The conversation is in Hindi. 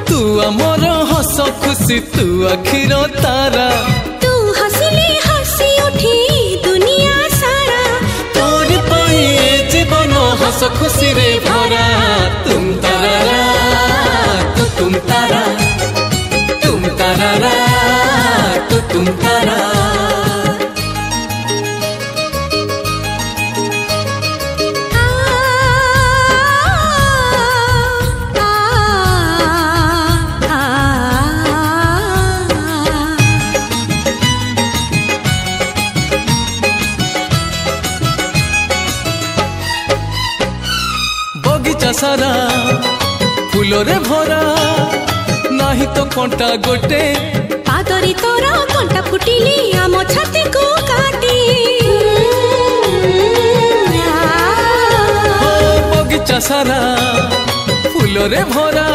तू आमर हस खुशी तू आखिर तारा तू हसिले हसी उठी दुनिया सारा तोर पाई जीवन हस खुशी रे भरा तुम तारा तुम तारा तुम तारा तुम तारा बगीचा सारा फूल रे भरा नाही तो कंटा गोटे पादरी तोरा कंटा फुटिली आम छाती को काटी बगीचा सारा फूल रे भरा।